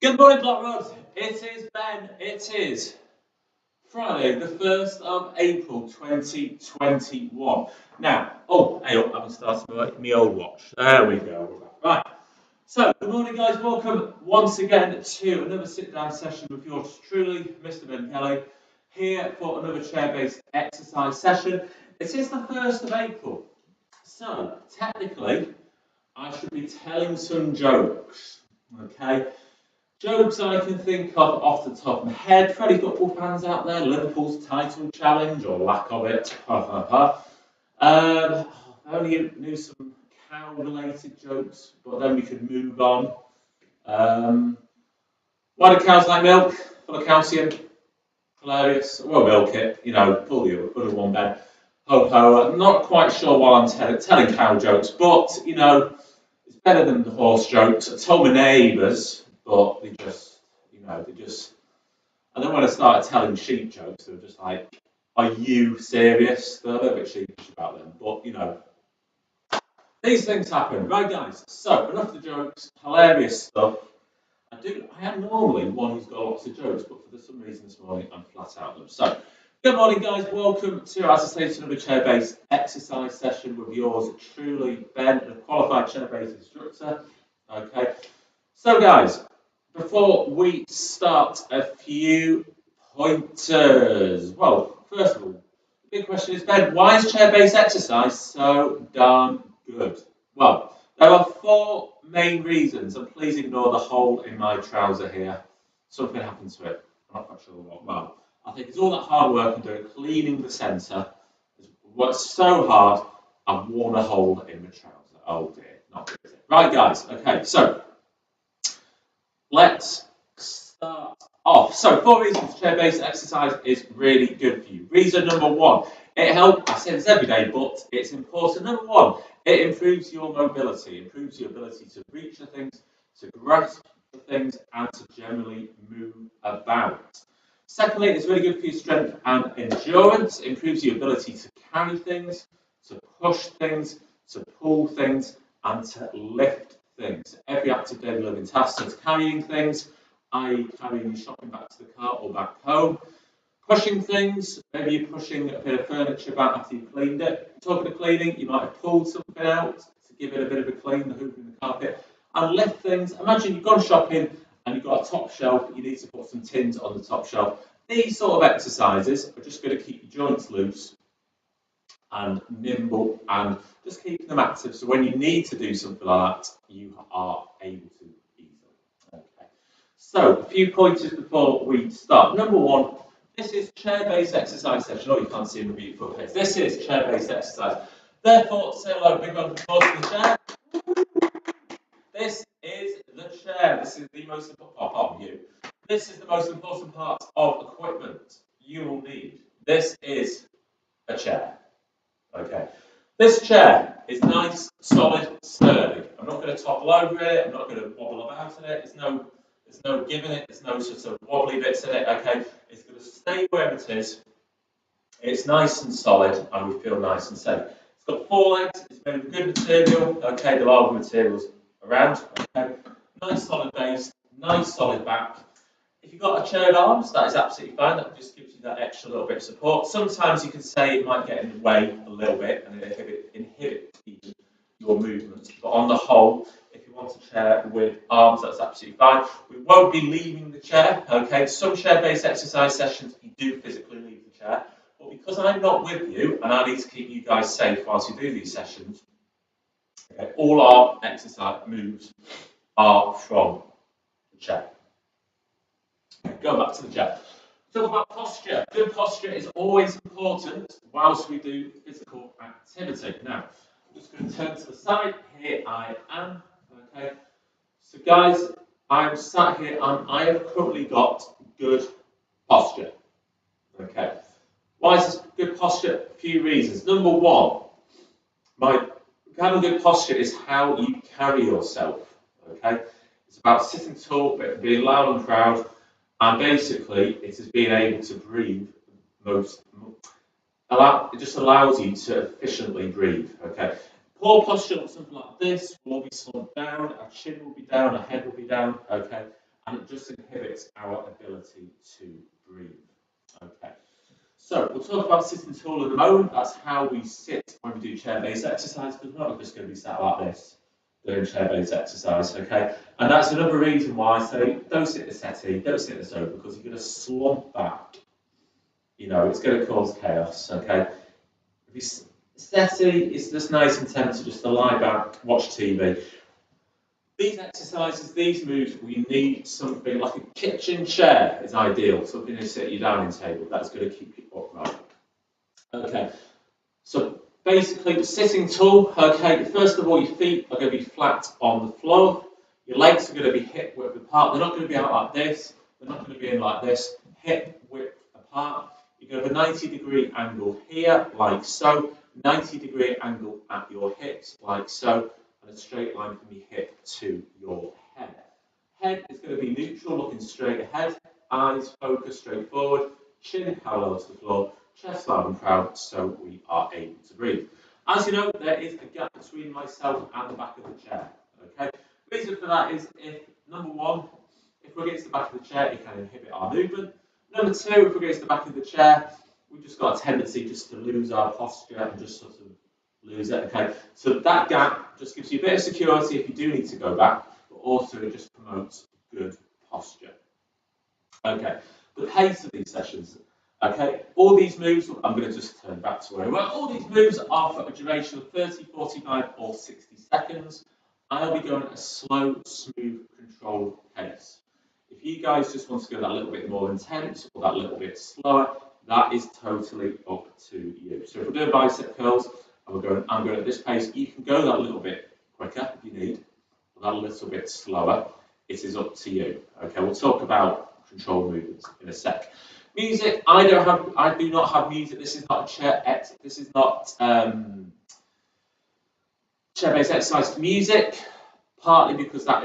Good morning, Blackrod. It is Ben. It is Friday, the 1st of April 2021. Now, hey, I haven't started my old watch. There we go. Right. So, good morning, guys. Welcome once again to another sit down session with yours truly, Mr. Ben Kelly, here for another chair based exercise session. It is the 1st of April. So, technically, I should be telling some jokes. Okay. Jokes I can think of off the top of my head. For any football fans out there, Liverpool's title challenge or lack of it. I only knew some cow-related jokes, but then we could move on. Why do cows like milk? Full of calcium. Hilarious. Well, milk it. Pull the other one, Ben. Ho ho. I'm not quite sure why I'm telling cow jokes, but it's better than the horse jokes. I told my neighbours, but they just. And then when I started telling sheep jokes, they were just like, "Are you serious?" They're a little bit sheepish about them, but these things happen, right, guys? So enough of the jokes, hilarious stuff. I am normally one who's got lots of jokes, but for some reason this morning I'm flat out of them. So, good morning, guys. Welcome to, as I say, to another chair-based exercise session with yours truly, Ben, a qualified chair-based instructor. Okay. So, guys, before we start, a few pointers. Well, first of all, the big question is, Ben, why is chair-based exercise so darn good? Well, there are four main reasons, and please ignore the hole in my trouser here. Something happened to it. I'm not quite sure what. Well, I think it's all that hard work I'm doing, cleaning the centre. It's worked so hard, I've worn a hole in my trouser. Oh dear, not good, is it? Right, guys. Okay, so let's start off. So, four reasons chair-based exercise is really good for you. Reason number one, it helps. I say this every day, but it's important. Number one, it improves your mobility, improves your ability to reach the things, to grasp the things, and to generally move about. Secondly, it's really good for your strength and endurance. It improves your ability to carry things, to push things, to pull things, and to lift things. Every active daily living task, so carrying things, i.e. carrying your shopping back to the car or back home. Pushing things, maybe you're pushing a bit of furniture back after you've cleaned it. Talking of cleaning, you might have pulled something out to give it a bit of a clean, the hoovering the carpet, and lift things. Imagine you've gone shopping and you've got a top shelf, you need to put some tins on the top shelf. These sort of exercises are just going to keep your joints loose and nimble and just keeping them active. So when you need to do something like that, you are able to easily. Okay. So a few pointers before we start. Number one, this is chair-based exercise session. Oh, you can't see my beautiful face. This is chair-based exercise. Therefore, say hello, big round of applause to the chair. This is the chair. This is the most important This is the most important part of equipment you will need. This is a chair. Okay. This chair is nice, solid, sturdy. I'm not going to topple over it. I'm not going to wobble about in it. There's no giving it. There's no sort of wobbly bits in it. Okay. It's going to stay where it is. It's nice and solid, and we feel nice and safe. It's got four legs. It's made of good material. Okay. There are materials around. Okay. Nice solid base. Nice solid back. If you've got a chair arms, that is absolutely fine. That just gives you that extra little bit of support. Sometimes you can say it might get in the way a little bit and inhibit even your movements. But on the whole, if you want a chair with arms, that's absolutely fine. We won't be leaving the chair. Okay, some chair-based exercise sessions you do physically leave the chair. But because I'm not with you and I need to keep you guys safe whilst you do these sessions, okay, all our exercise moves are from the chair. Going back to the chair. Talk about posture. Good posture is always important whilst we do physical activity. Now, I'm just going to turn to the side. Here I am. Okay. So, guys, I'm sat here and I have currently got good posture. Okay. Why is this good posture? A few reasons. Number one, having good posture is how you carry yourself. Okay. It's about sitting tall, but being loud and proud. And basically, it is being able to breathe it just allows you to efficiently breathe, okay? Poor posture, something like this, will be slumped down, our chin will be down, our head will be down, okay? and it just inhibits our ability to breathe. Okay. So we'll talk about sitting tall in a moment. That's how we sit when we do chair-based exercise, because we're not just going to be sat like this doing chair-based exercise, okay? And that's another reason why I say don't sit in the settee, don't sit in the sofa, because you're going to slump back. You know, it's going to cause chaos, okay? If you settee, it's just nice and tempting just to lie back, watch TV. These exercises, these moves, we need something like a kitchen chair is ideal, something to sit your dining table. That's going to keep you upright. Okay, so basically sitting tall, okay, first of all your feet are going to be flat on the floor, your legs are going to be hip width apart, they're not going to be out like this, they're not going to be in like this, hip width apart. You're going to have a 90-degree angle here, like so, 90-degree angle at your hips, like so, and a straight line from your hip to your head. Head is going to be neutral, looking straight ahead, eyes focused straight forward, chin parallel to the floor, chest loud and proud, so we are able to breathe. As you know, there is a gap between myself and the back of the chair. Okay. The reason for that is if, number one, if we're against the back of the chair, it can inhibit our movement. Number two, if we're against the back of the chair, we've just got a tendency just to lose our posture and just sort of lose it. Okay. So that gap just gives you a bit of security if you do need to go back, but also it just promotes good posture. Okay. The pace of these sessions. Okay, all these moves, I'm going to just turn back to where we were. All these moves are for a duration of 30, 45 or 60 seconds. I'll be going at a slow, smooth, controlled pace. If you guys just want to go that little bit more intense or that little bit slower, that is totally up to you. So if we're doing bicep curls and I'm going at this pace, you can go that little bit quicker if you need, or that little bit slower. It is up to you. Okay, we'll talk about controlled movements in a sec. Music, I do not have music. This is not a chair. This is not chair-based exercise to music. Partly because that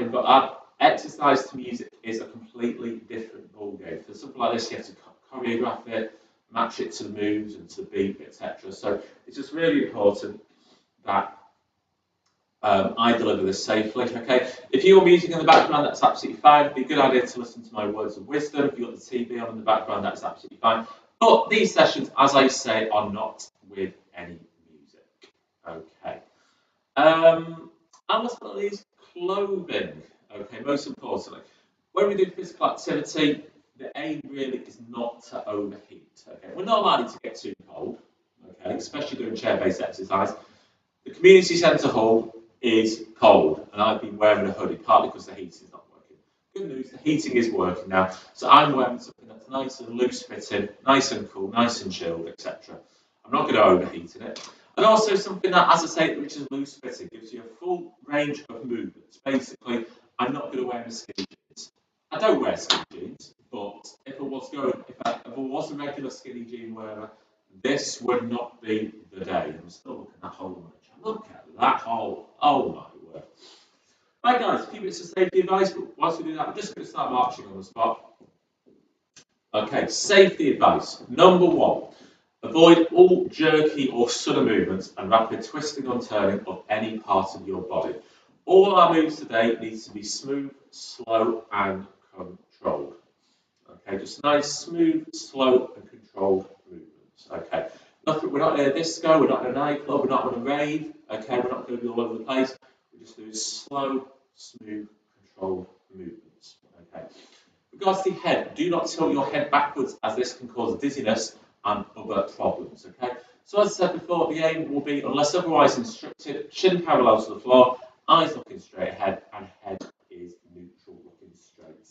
exercise to music is a completely different ballgame. For something like this, you have to choreograph it, match it to the moves and to the beat, etc. So it's just really important that I deliver this safely. Okay, if you want music in the background, that's absolutely fine. It'd be a good idea to listen to my words of wisdom. If you've got the TV on in the background, that's absolutely fine. But these sessions, as I say, are not with any music. Okay. And last but not least, clothing. Okay, most importantly, when we do physical activity, the aim really is not to overheat. Okay, we're not allowed to get too cold. Okay, especially doing chair-based exercise. The community centre hall is cold, and I've been wearing a hoodie, partly because the heating is not working. Good news, the heating is working now, so I'm wearing something that's nice and loose fitting, nice and cool, nice and chilled, etc. I'm not going to overheat in it. And also something that, as I say, which is loose fitting, gives you a full range of movements. Basically, I'm not going to wear skinny jeans. I don't wear skinny jeans, but if I was a regular skinny jean wearer, this would not be the day. I'm still looking at that hole in my chin. Look at that hole. Oh my word. Right guys, keep it to safety advice, but whilst we do that, we're just going to start marching on the spot. Okay, safety advice. Number one, avoid all jerky or sudden movements and rapid twisting or turning of any part of your body. All our moves today needs to be smooth, slow and controlled. Okay, just nice, smooth, slow and controlled movements. Okay, we're not in a disco, we're not in a nightclub, we're not on a rave. Okay, we're not going to be all over the place. We're just doing slow, smooth, controlled movements. Okay. Regards to the head, do not tilt your head backwards as this can cause dizziness and other problems. Okay. So as I said before, the aim will be, unless otherwise instructed, chin parallel to the floor, eyes looking straight ahead, and head is neutral, looking straight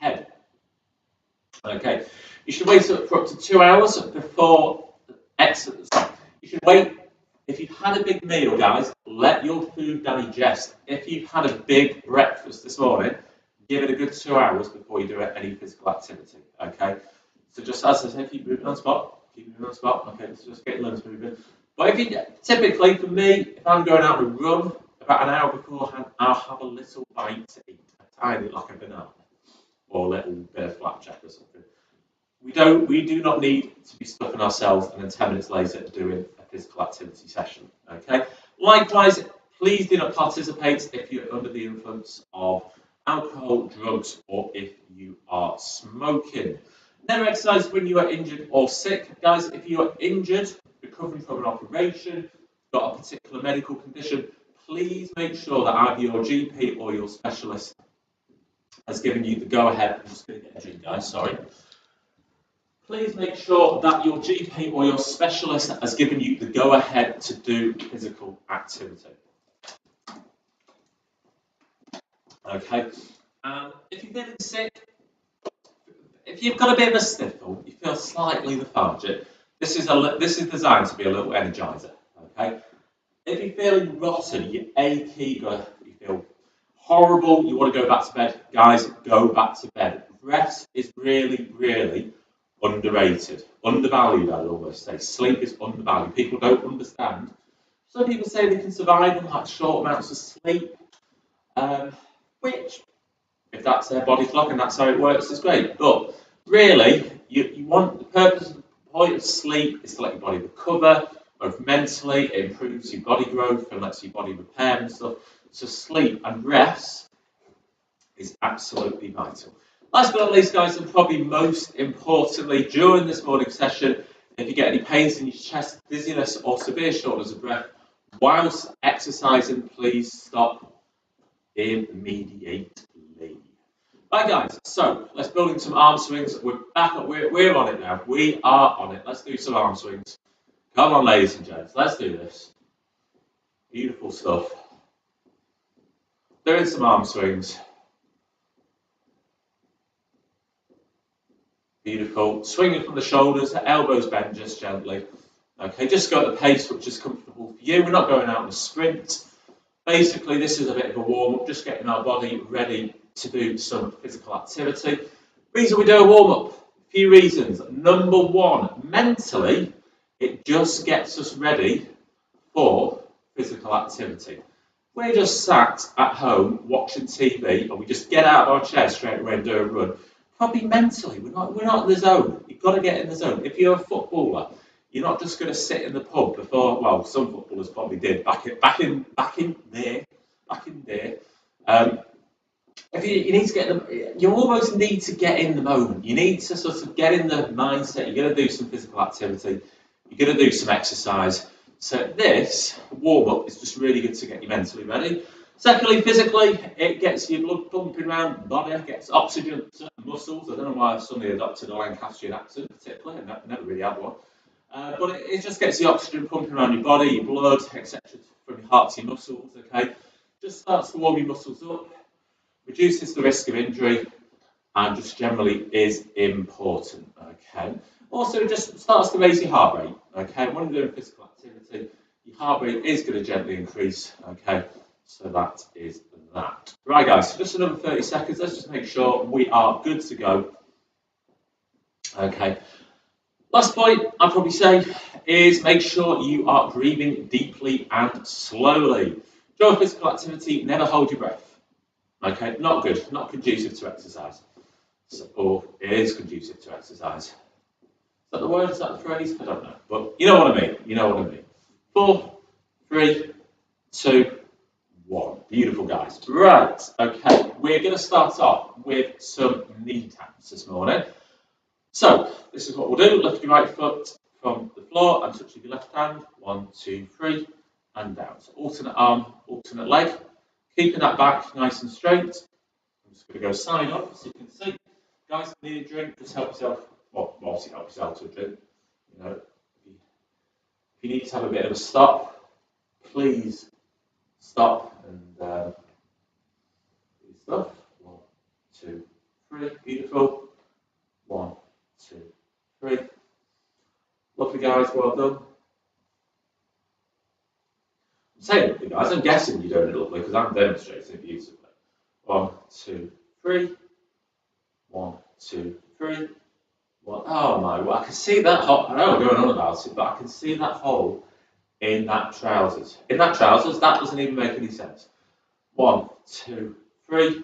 ahead. Okay, you should wait for up to 2 hours before exercise. You should wait, if you've had a big meal, guys, let your food digest. If you've had a big breakfast this morning, give it a good 2 hours before you do any physical activity. Okay, so just as I say, keep moving on spot. Okay, let's just get limbs moving. But typically for me, if I'm going out to run, about an hour beforehand, I'll have a little bite to eat, a tiny, like a banana, or a little bit of flapjack or something. We do not need to be stuffing ourselves and then 10 minutes later doing a physical activity session. Okay. Likewise, please do not participate if you're under the influence of alcohol, drugs, or if you are smoking. Never exercise when you are injured or sick. Guys, if you are injured, recovering from an operation, got a particular medical condition, please make sure that either your GP or your specialist has given you the go-ahead. I'm just going to get a drink, guys, sorry. Please make sure that your GP or your specialist has given you the go-ahead to do physical activity. Okay, if you're feeling sick, if you've got a bit of a sniffle, you feel slightly lethargic, this is designed to be a little energizer. Okay, if you're feeling rotten, you're achy, you feel horrible, you want to go back to bed, guys, go back to bed. Rest is really, really underrated, undervalued. I'd almost say sleep is undervalued. People don't understand. Some people say they can survive on like short amounts of sleep. Which, if that's their body clock and that's how it works, is great. But really, you want the purpose, the point of sleep is to let your body recover, both mentally, it improves your body growth and lets your body repair and stuff. So sleep and rest is absolutely vital. Last but not least, guys, and probably most importantly, during this morning session, if you get any pains in your chest, dizziness, or severe shortness of breath, whilst exercising, please stop immediately. Right, guys, so let's build in some arm swings. We're back up, we're on it now. We are on it. Let's do some arm swings. Come on, ladies and gents, let's do this. Beautiful stuff. Doing some arm swings. Beautiful. Swinging from the shoulders, elbows bend just gently. Okay, just go at the pace which is comfortable for you. We're not going out on a sprint. Basically, this is a bit of a warm-up, just getting our body ready to do some physical activity. Reason we do a warm-up, a few reasons. Number one, mentally, it just gets us ready for physical activity. We're just sat at home watching TV, and we just get out of our chair straight away and do a run. Probably mentally, we're not in the zone. You've got to get in the zone. If you're a footballer, you're not just going to sit in the pub before. Well, some footballers probably did back in there. If you need to get them, you almost need to get in the moment. You need to sort of get in the mindset. You're going to do some physical activity. You're going to do some exercise. So this warm-up is just really good to get you mentally ready. Secondly, physically, it gets your blood pumping around the body, gets oxygen to muscles. I don't know why I've suddenly adopted a Lancastrian accent, particularly. I've never really had one. But it just gets the oxygen pumping around your body, your blood, etc., from your heart to your muscles. Okay, just starts to warm your muscles up, reduces the risk of injury, and just generally is important. Okay, also just starts to raise your heart rate. Okay, when you're doing physical activity, your heart rate is going to gently increase. Okay, so that is that. Right, guys, just another 30 seconds. Let's just make sure we are good to go. Okay. Last point I'd probably say is make sure you are breathing deeply and slowly. During physical activity, never hold your breath. Okay, not good, not conducive to exercise. Or it is conducive to exercise. Is that the word? Is that the phrase? I don't know. But you know what I mean. You know what I mean. 4, 3, 2, 1. Beautiful, guys. Right, okay. We're going to start off with some knee taps this morning. So, this is what we'll do. Lift your right foot from the floor and touch with your left hand. 1, 2, 3, and down. So, alternate arm, alternate leg. Keeping that back nice and straight. I'm just going to go side on so you can see. Guys, need a drink, just help yourself. Well, obviously help yourself to a drink. You know, if you need to have a bit of a stop, please stop and do stuff. 1, 2, 3. Beautiful. 1, 2, 3. Lovely, guys. Well done. I'm saying lovely, guys. I'm guessing you're doing it lovely because I'm demonstrating it beautifully. 1, 2, 3. 1, 2, 3. 1. Oh my! Well, I can see that hole. I know we're going on about it, but I can see that hole in that trousers. In that trousers, that doesn't even make any sense. 1, 2, 3.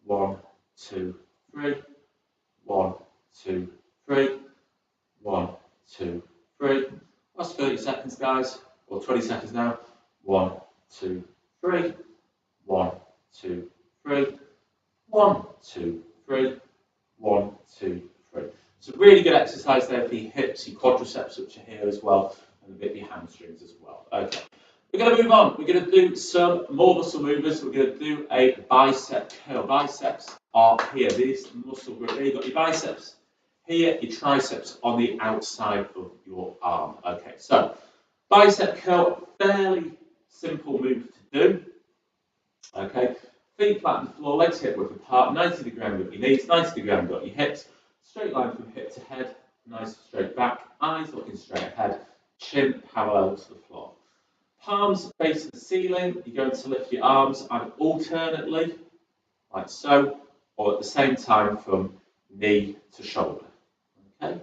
1, 2, 3. 1, 2, 3. 1, 2, 3. That's 30 seconds, guys, or 20 seconds now. 1, 2, 3. 1, 2, 3. 1, 2, 3, 1, 2, 3. It's a really good exercise there for your hips, your quadriceps, which are here as well, and a bit of your hamstrings as well. Okay. We're going to move on. We're going to do some more muscle movers. We're going to do a bicep curl. Biceps are here. This muscle group there. You've got your biceps here, your triceps on the outside of your arm. Okay, so bicep curl, fairly simple move to do. Okay, feet flat on the floor, legs hip width apart, 90-degree angle at your knees, 90-degree angle at your hips, straight line from hip to head, nice straight back, eyes looking straight ahead, chin parallel to the floor. Palms facing the ceiling, you're going to lift your arms and alternately, like so, or at the same time from knee to shoulder. Okay?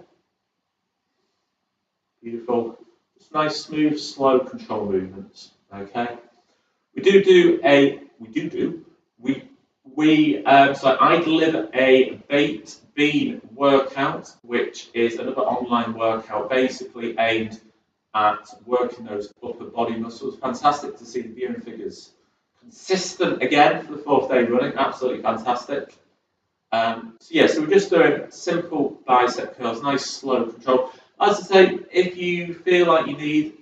Beautiful. Just nice, smooth, slow control movements. Okay? So I deliver a baked bean workout, which is another online workout basically aimed at working those upper body muscles. Fantastic to see the viewing figures consistent again for the 4th day running. Absolutely fantastic. So we're just doing simple bicep curls, nice slow control. As I say, if you feel like you need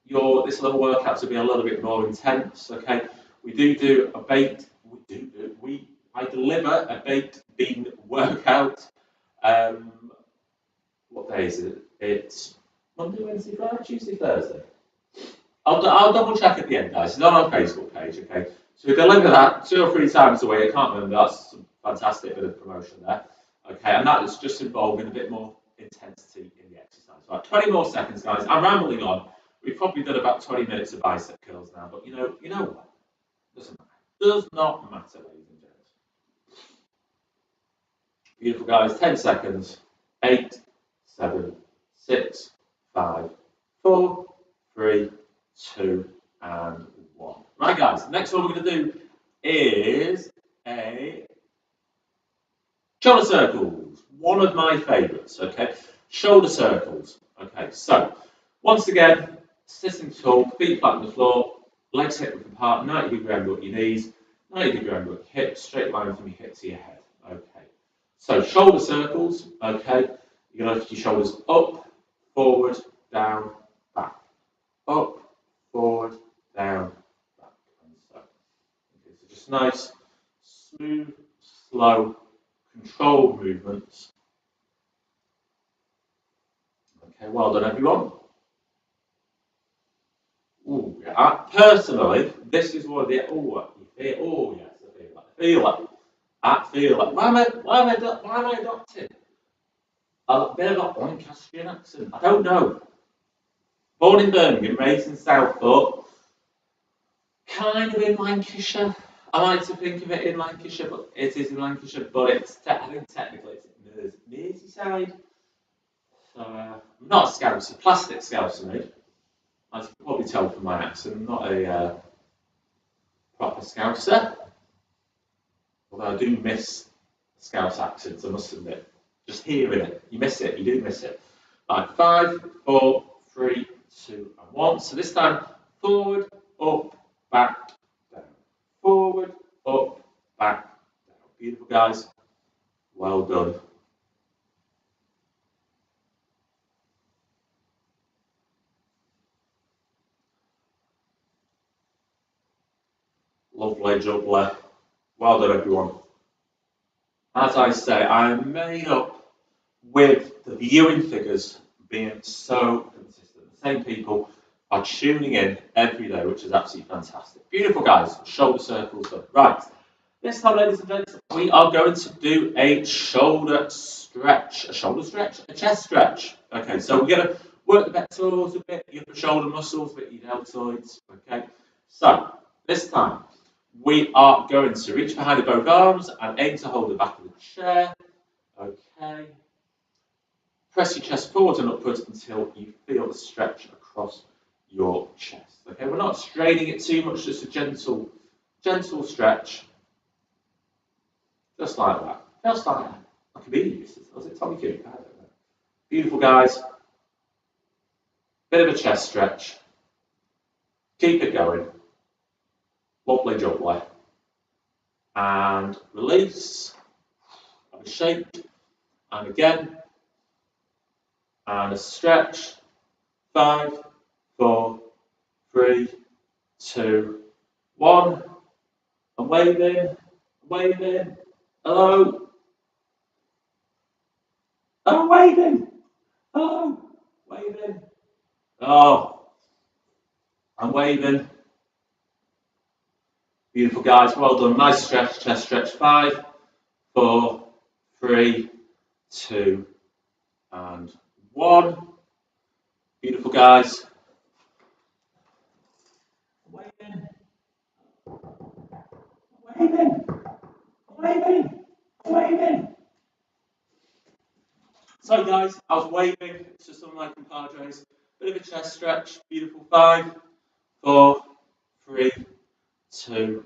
this little workout to be a little bit more intense, okay, I deliver a baked bean workout. What day is it? It's Monday, Wednesday, Friday, Tuesday, Thursday. I'll double check at the end, guys. It's on our Facebook page, okay? So we deliver that 2 or 3 times a week. I can't remember. That's some fantastic bit of promotion there. Okay, and that is just involving a bit more intensity in the exercise. Right, 20 more seconds, guys. I'm rambling on. We've probably done about 20 minutes of bicep curls now, but you know what? Doesn't matter. Does not matter, ladies and gents. Beautiful, guys. 10 seconds. 8, 7, 6, 5, 4, 3, 2, and 1. Right, guys. Next one we're going to do is a shoulder circles. One of my favourites. Okay, shoulder circles. Okay, so once again, sitting tall, feet flat on the floor, legs hip width apart, 90-degree angle at your knees, 90-degree angle at your hips, straight line from your hip to your head. Okay, so shoulder circles. Okay, you're going to lift your shoulders up, forward, down, back, up, forward, down, back, and so. Okay, so just nice, smooth, slow, controlled movements. Okay, well done, everyone. Ooh, yeah. Personally, this is one of the yes, I feel it. I feel it. Why am I adopting a bit of a Lancastrian accent? I don't know. Born in Birmingham, raised in Southport, kind of in Lancashire. I like to think of it in Lancashire, but it is in Lancashire. But I think technically it's Merseyside. So I'm not a Scouser, plastic Scouser, mate. As you can probably tell from my accent, I'm not a proper Scouser. Although I do miss Scouse accents, I must admit. Just hearing it, you miss it, you do miss it. Right, 5, 4, 3, 2, and 1. So this time, forward, up, back, down. Forward, up, back, down. Beautiful, guys. Well done. Lovely, jubbly. Well done, everyone. As I say, I'm made up with the viewing figures being so consistent. The same people are tuning in every day, which is absolutely fantastic. Beautiful, guys. Shoulder circles done. Right. This time, ladies and gents, we are going to do a shoulder stretch. A chest stretch. Okay, so we're going to work the pectorals a bit, your upper shoulder muscles, a bit your deltoids. Okay, so this time we are going to reach behind both arms and aim to hold the back of the chair. Okay. Press your chest forwards and upwards until you feel the stretch across your chest. Okay, we're not straining it too much, just a gentle stretch. Just like that. Just like that. I could be used. Was it Tommy Cooper? I don't know. Beautiful, guys. Bit of a chest stretch. Keep it going. Lovely jubbly. and release. Have a shake, and again, and a stretch. 5, 4, 3, 2, 1. I'm waving, waving. Hello. I'm waving. Hello. Waving. Oh, I'm waving. Beautiful, guys. Well done. Nice stretch. Chest stretch. 5, 4, 3, 2, and 1. Beautiful, guys. Waving. Waving. Waving. Waving. So, guys, I was waving to some of my compadres. Bit of a chest stretch. Beautiful. 5, 4, 3, 2,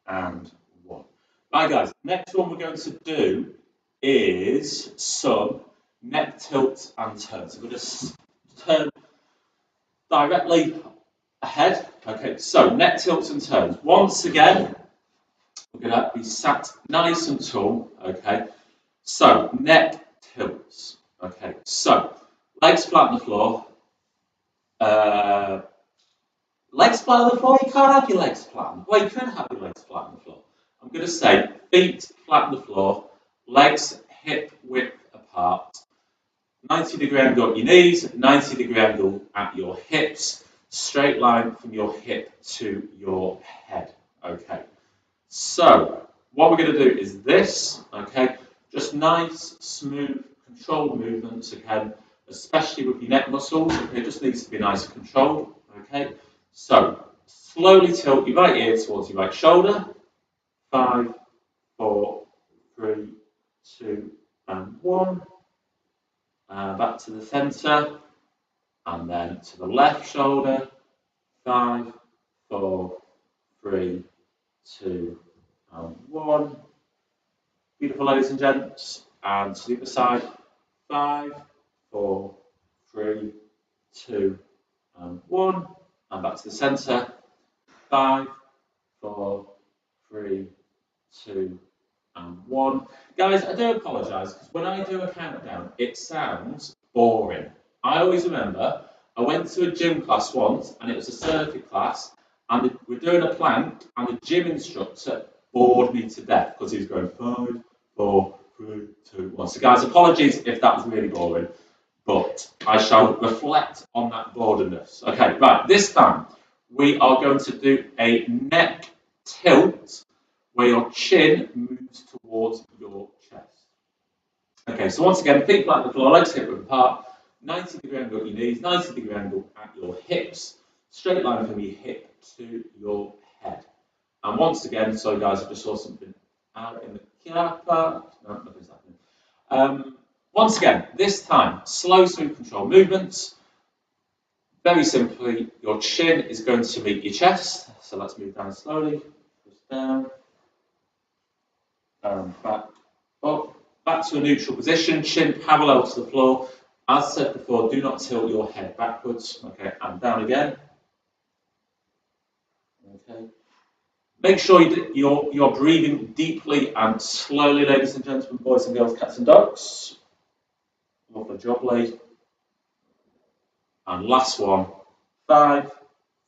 and 1. Right, guys. Next one we're going to do is some neck tilts and turns. We're going to turn directly ahead. Okay, so neck tilts and turns. Once again, we're going to be sat nice and tall. Okay, so neck tilts. Okay, so legs flat on the floor. Legs flat on the floor. You can't have your legs flat. Well, you can have your legs flat on the floor. I'm going to say feet flat on the floor, legs hip width apart. 90-degree angle at your knees, 90-degree angle at your hips, straight line from your hip to your head. Okay, so what we're going to do is this, okay, just nice, smooth, controlled movements again, especially with your neck muscles. Okay, it just needs to be nice and controlled. Okay, so slowly tilt your right ear towards your right shoulder. 5, 4, 3, 2, and 1. Back to the centre, and then to the left shoulder. 5, 4, 3, 2, and 1. Beautiful, ladies and gents. And to the other side. 5, 4, 3, 2, and 1. And back to the centre. 5, 4, 3, 2, and 1. Guys, I do apologise because when I do a countdown, it sounds boring. I always remember I went to a gym class once and it was a circuit class and we're doing a plank and the gym instructor bored me to death because he was going 5, 4, 3, 2, 1. So guys, apologies if that was really boring, but I shall reflect on that boredness. Okay, right, this time we are going to do a neck tilt where your chin moves towards your chest. Okay, so once again, feet flat on the floor, legs hip width apart, 90-degree angle at your knees, 90-degree angle at your hips, straight line from your hip to your head. And once again, sorry guys, I just saw something out in the camera. No, nothing's happening. Once again, this time, slow, smooth, controlled movements. Very simply, your chin is going to meet your chest. So let's move down slowly, just down. Back up, back to a neutral position, chin parallel to the floor. As said before, do not tilt your head backwards. Okay, and down again. Okay. Make sure you're breathing deeply and slowly, ladies and gentlemen, boys and girls, cats and dogs. Lovely job, Lee. And last one. 5,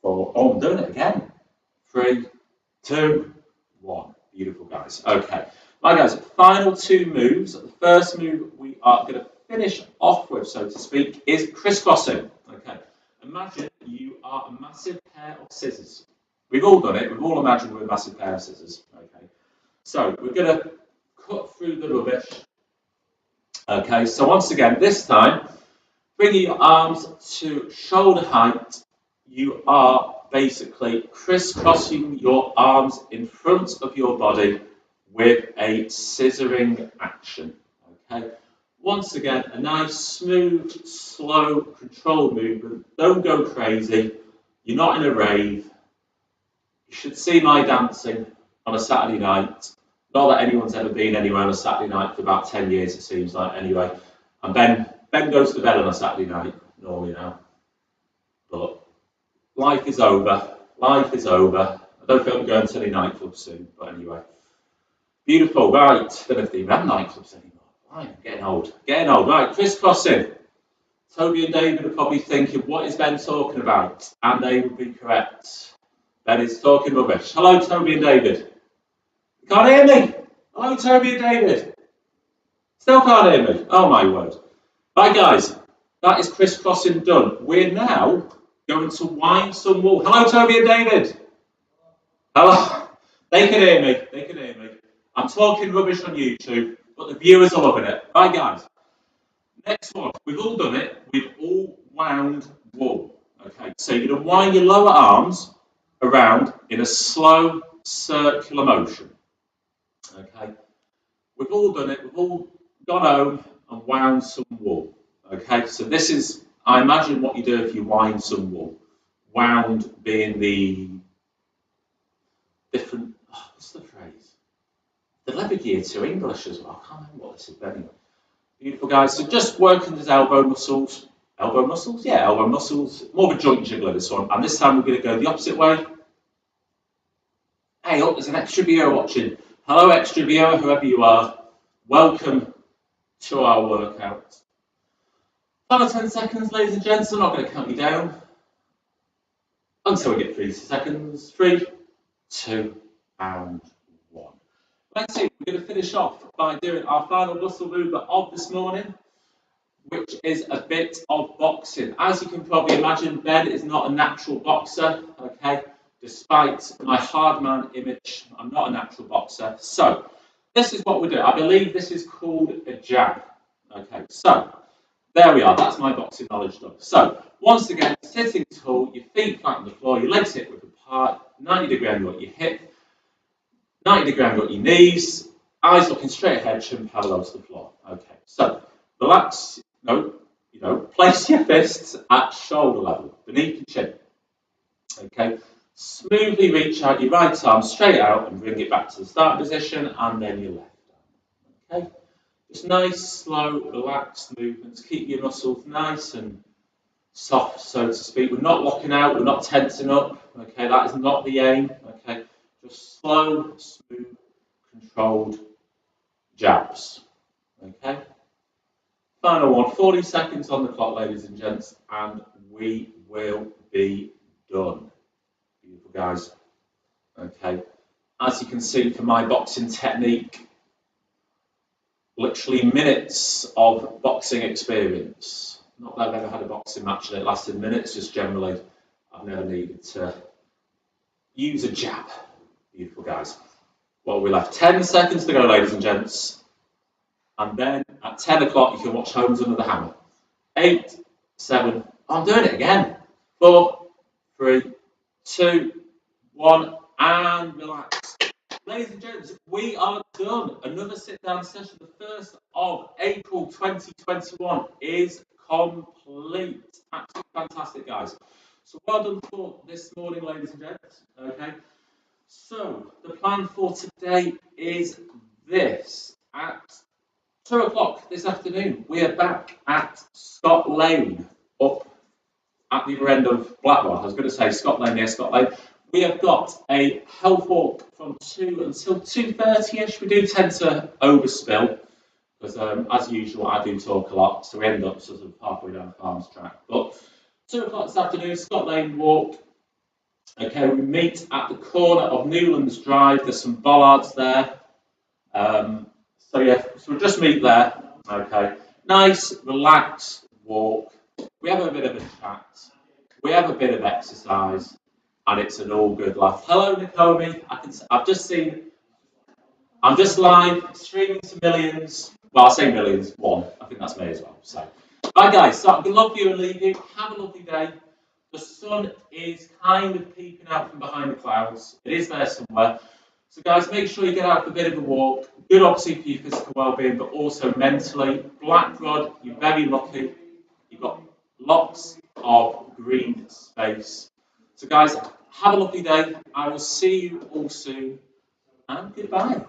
4. Oh, I'm doing it again. 3, 2, 1. Beautiful, guys. Okay. Right, guys, final 2 moves. The first move we are going to finish off with, so to speak, is crisscrossing. Okay. Imagine you are a massive pair of scissors. We've all done it. We've all imagined we're a massive pair of scissors. Okay. So we're going to cut through the rubbish. Okay. So once again, this time, bringing your arms to shoulder height, you are basically crisscrossing your arms in front of your body with a scissoring action. Okay. Once again, a nice, smooth, slow, controlled movement. Don't go crazy. You're not in a rave. You should see my dancing on a Saturday night. Not that anyone's ever been anywhere on a Saturday night for about 10 years, it seems like, anyway. And Ben goes to bed on a Saturday night, normally now. But life is over. Life is over. I don't think I'm going to any nightclubs soon, but anyway. Beautiful, right. Don't know if they even have nightclubs anymore. Right, I'm getting old. Getting old. Right, crisscrossing. Toby and David are probably thinking, what is Ben talking about? And they would be correct. Ben is talking rubbish. Hello, Toby and David. You can't hear me? Hello, Toby and David. Still can't hear me. Oh, my word. Right, guys. That is crisscrossing done. We're now going to wind some wool. Hello, Toby and David. Hello. They can hear me. They can hear me. I'm talking rubbish on YouTube, but the viewers are loving it. Right, guys. Next one. We've all done it. We've all wound wool. Okay, so you're going to wind your lower arms around in a slow circular motion. Okay, we've all done it. We've all gone home and wound some wool. Okay, so this is, I imagine, what you do if you wind some wool. Wound being the different, what's the phrase? The lever gear to English as well. I can't remember what this is, but anyway. Beautiful, guys. So just working those elbow muscles. Elbow muscles? Yeah, elbow muscles. More of a joint jiggler, this one. And this time we're going to go the opposite way. Hey, look, there's an extra viewer watching. Hello, extra viewer, whoever you are. Welcome to our workout. Final 10 seconds, ladies and gents. I'm not going to count you down until we get 3 seconds. 3, 2, and 1. Let's see, we're going to finish off by doing our final muscle movement of this morning, which is a bit of boxing. As you can probably imagine, Ben is not a natural boxer, okay? Despite my hard man image, I'm not a natural boxer. So, this is what we do. I believe this is called a jab. Okay, so, there we are. That's my boxing knowledge done. So, once again, sitting tall, your feet flat on the floor, your legs hip width apart, 90-degree angle at your hip, 90-degree angle at your knees, eyes looking straight ahead, chin parallel to the floor. Okay, so, relax. Place your fists at shoulder level, beneath your chin. Okay, smoothly reach out your right arm straight out and bring it back to the start position, and then your left arm. Okay, just nice, slow, relaxed movements. Keep your muscles nice and soft, so to speak. We're not locking out, we're not tensing up. Okay, that is not the aim. Okay, just slow, smooth, controlled jabs. Okay. Final one, 40 seconds on the clock, ladies and gents, and we will be done. Beautiful, guys. Okay. As you can see from my boxing technique, literally minutes of boxing experience. Not that I've ever had a boxing match and it lasted minutes, just generally, I've never needed to use a jab. Beautiful, guys. Well, we left 10 seconds to go, ladies and gents. And then at 10 o'clock, you can watch Homes Under the Hammer. 8, 7, I'm doing it again. 4, 3, 2, 1, and relax. Ladies and gents, we are done. Another sit-down session, the 1st of April 2021, is complete. Absolutely fantastic, guys. So well done for this morning, ladies and gents. Okay. So the plan for today is this. At 2 o'clock this afternoon, we are back at Scott Lane, up at the other end of Blackrod. I was going to say Scott Lane, near Scott Lane. We have got a health walk from 2 until 2:30ish. We do tend to overspill, because as usual, I do talk a lot, so we end up sort of halfway down the farm's track. But 2 o'clock this afternoon, Scott Lane walk. Okay, we meet at the corner of Newlands Drive. There's some bollards there. So we'll just meet there. Okay, nice, relaxed walk. We have a bit of a chat. We have a bit of exercise, and it's an all good laugh. Hello, Nakomi. I'm just live streaming to millions. Well, I say millions. 1. I think that's me as well. So, right, guys. So I'm gonna love you and leave you. Have a lovely day. The sun is kind of peeping out from behind the clouds. It is there somewhere. So guys, make sure you get out for a bit of a walk. Good obviously for your physical well-being, but also mentally. Blackrod, you're very lucky. You've got lots of green space. So guys, have a lovely day. I will see you all soon, and goodbye.